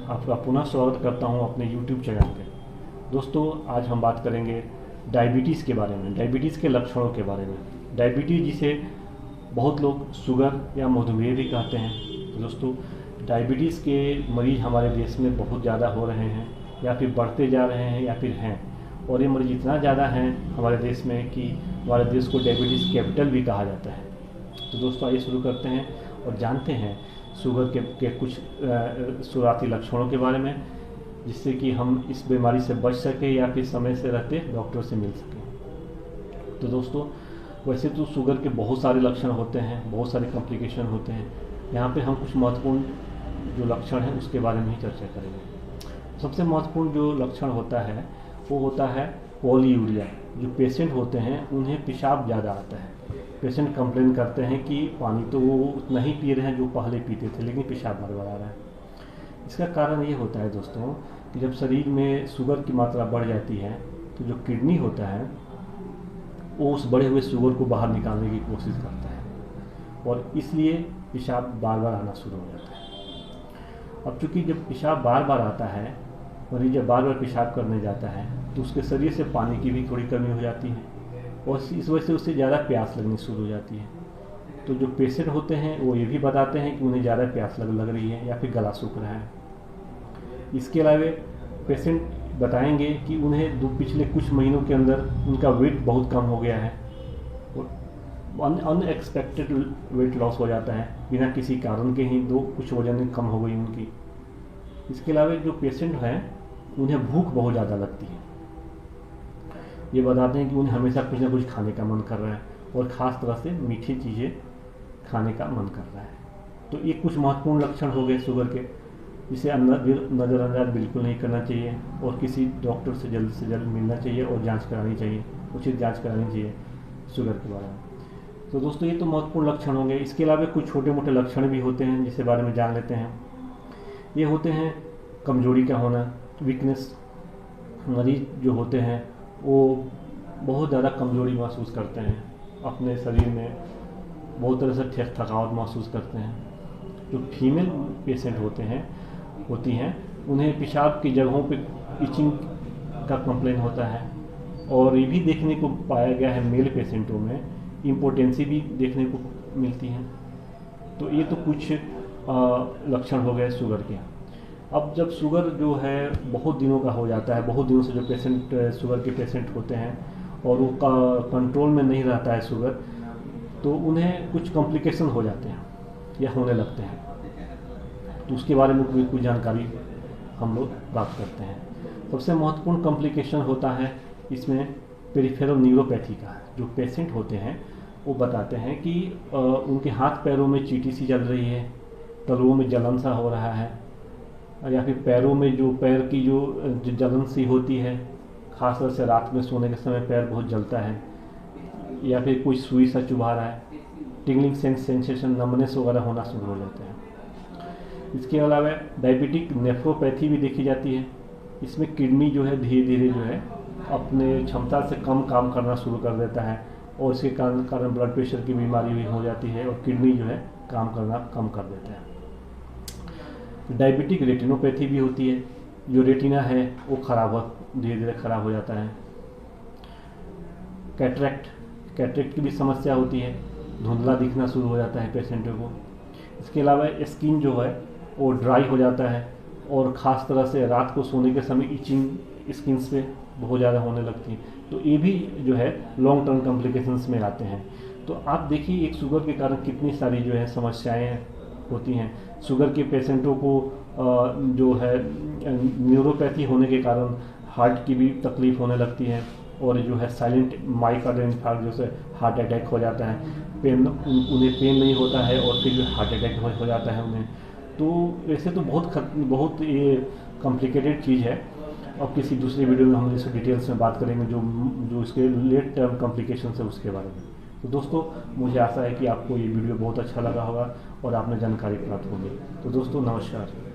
आपका पुनः स्वागत करता हूं अपने YouTube चैनल पे। दोस्तों, आज हम बात करेंगे डायबिटीज़ के बारे में, डायबिटीज़ के लक्षणों के बारे में। डायबिटीज़ जिसे बहुत लोग शुगर या मधुमेह भी कहते हैं। तो दोस्तों, डायबिटीज़ के मरीज़ हमारे देश में बहुत ज़्यादा हो रहे हैं, या फिर बढ़ते जा रहे हैं, या फिर हैं। और ये मरीज़ इतना ज़्यादा हैं हमारे देश में कि हमारे देश को डायबिटीज़ कैपिटल भी कहा जाता है। तो दोस्तों, आइए शुरू करते हैं और जानते हैं शुगर के कुछ शुरुआती लक्षणों के बारे में, जिससे कि हम इस बीमारी से बच सकें या फिर समय से रहते डॉक्टर से मिल सकें। तो दोस्तों, वैसे तो शुगर के बहुत सारे लक्षण होते हैं, बहुत सारे कॉम्प्लिकेशन होते हैं। यहाँ पे हम कुछ महत्वपूर्ण जो लक्षण हैं उसके बारे में ही चर्चा करेंगे। सबसे महत्वपूर्ण जो लक्षण होता है वो होता है पॉलीयूरिया। जो पेशेंट होते हैं उन्हें पेशाब ज़्यादा आता है। पेशेंट कंप्लेन करते हैं कि पानी तो वो उतना ही पी रहे हैं जो पहले पीते थे, लेकिन पेशाब बार बार आ रहा है। इसका कारण ये होता है दोस्तों कि जब शरीर में शुगर की मात्रा बढ़ जाती है तो जो किडनी होता है वो उस बढ़े हुए शुगर को बाहर निकालने की कोशिश करता है, और इसलिए पेशाब बार बार आना शुरू हो जाता है। अब चूँकि जब पेशाब बार बार आता है, मरीज जब बार बार पेशाब करने जाता है तो उसके शरीर से पानी की भी थोड़ी कमी हो जाती है, और इस वजह से उससे ज़्यादा प्यास लगनी शुरू हो जाती है। तो जो पेशेंट होते हैं वो ये भी बताते हैं कि उन्हें ज़्यादा प्यास लग रही है या फिर गला सूख रहा है। इसके अलावा पेशेंट बताएंगे कि उन्हें पिछले कुछ महीनों के अंदर उनका वेट बहुत कम हो गया है, और अनएक्सपेक्टेड वेट लॉस हो जाता है, बिना किसी कारण के ही कुछ वजन कम हो गई उनकी। इसके अलावा जो पेशेंट हैं उन्हें भूख बहुत ज़्यादा लगती है। ये बताते हैं कि उन्हें हमेशा कुछ ना कुछ खाने का मन कर रहा है, और ख़ास तरह से मीठी चीज़ें खाने का मन कर रहा है। तो ये कुछ महत्वपूर्ण लक्षण हो गए शुगर के, जिसे नज़रअंदाज बिल्कुल नहीं करना चाहिए, और किसी डॉक्टर से जल्द मिलना चाहिए और जांच करानी चाहिए, उचित जांच करानी चाहिए शुगर के बारे में। तो दोस्तों, ये तो महत्वपूर्ण लक्षण होंगे। इसके अलावा कुछ छोटे मोटे लक्षण भी होते हैं जिसके बारे में जान लेते हैं। ये होते हैं कमजोरी का होना, वीकनेस। मरीज जो होते हैं वो बहुत ज़्यादा कमजोरी महसूस करते हैं, अपने शरीर में बहुत तरह से थकावट महसूस करते हैं। जो फीमेल पेशेंट होती हैं उन्हें पेशाब की जगहों पे इचिंग का कंप्लेन होता है, और ये भी देखने को पाया गया है मेल पेशेंटों में इम्पोटेंसी भी देखने को मिलती है। तो ये तो कुछ लक्षण हो गए शुगर के। अब जब शुगर जो है बहुत दिनों का हो जाता है, बहुत दिनों से जो पेशेंट शुगर के पेशेंट होते हैं और वो कंट्रोल में नहीं रहता है शुगर, तो उन्हें कुछ कॉम्प्लिकेशन हो जाते हैं या होने लगते हैं। तो उसके बारे में कुछ जानकारी हम लोग प्राप्त करते हैं। सबसे महत्वपूर्ण कॉम्प्लिकेशन होता है इसमें पेरिफेरल न्यूरोपैथी का। जो पेशेंट होते हैं वो बताते हैं कि उनके हाथ पैरों में चींटी सी जल रही है, तलुओं में जलन सा हो रहा है, या फिर पैरों में जो पैर की जो जलन सी होती है, खासतौर से रात में सोने के समय पैर बहुत जलता है, या फिर कोई सुई सा चुभा रहा है, टिंगलिंग सेंसेशन, नमनेस वगैरह होना शुरू हो जाते हैं। इसके अलावा डायबिटिक नेफ्रोपैथी भी देखी जाती है। इसमें किडनी जो है धीरे धीरे जो है अपने क्षमता से कम काम करना शुरू कर देता है, और इसके कारण ब्लड प्रेशर की बीमारी भी हो जाती है, और किडनी जो है काम करना कम कर देता है। डायबिटिक रेटिनोपैथी भी होती है। जो रेटिना है वो धीरे धीरे खराब हो जाता है। कैटरेक्ट की भी समस्या होती है, धुंधला दिखना शुरू हो जाता है पेशेंटों को। इसके अलावा स्किन जो है वो ड्राई हो जाता है, और ख़ास तरह से रात को सोने के समय इचिंग स्किन पे बहुत ज़्यादा होने लगती है। तो ये भी जो है लॉन्ग टर्म कॉम्प्लिकेशंस में आते हैं। तो आप देखिए एक शुगर के कारण कितनी सारी जो है समस्याएं होती हैं। शुगर के पेशेंटों को जो है न्यूरोपैथी होने के कारण हार्ट की भी तकलीफ होने लगती है, और जो है साइलेंट माइकार्डियल इंफार्क्ट जैसे हार्ट अटैक हो जाता है। उन्हें पेन नहीं होता है, और फिर जो हार्ट अटैक हो जाता है उन्हें। तो वैसे तो बहुत ये कॉम्प्लिकेटेड चीज़ है। अब किसी दूसरी वीडियो में हम इसके डिटेल्स में बात करेंगे जो इसके लेट टर्म कॉम्प्लिकेशन है उसके बारे में। तो दोस्तों, मुझे आशा है कि आपको ये वीडियो बहुत अच्छा लगा होगा और आपने जानकारी प्राप्त होगी। तो दोस्तों, नमस्कार।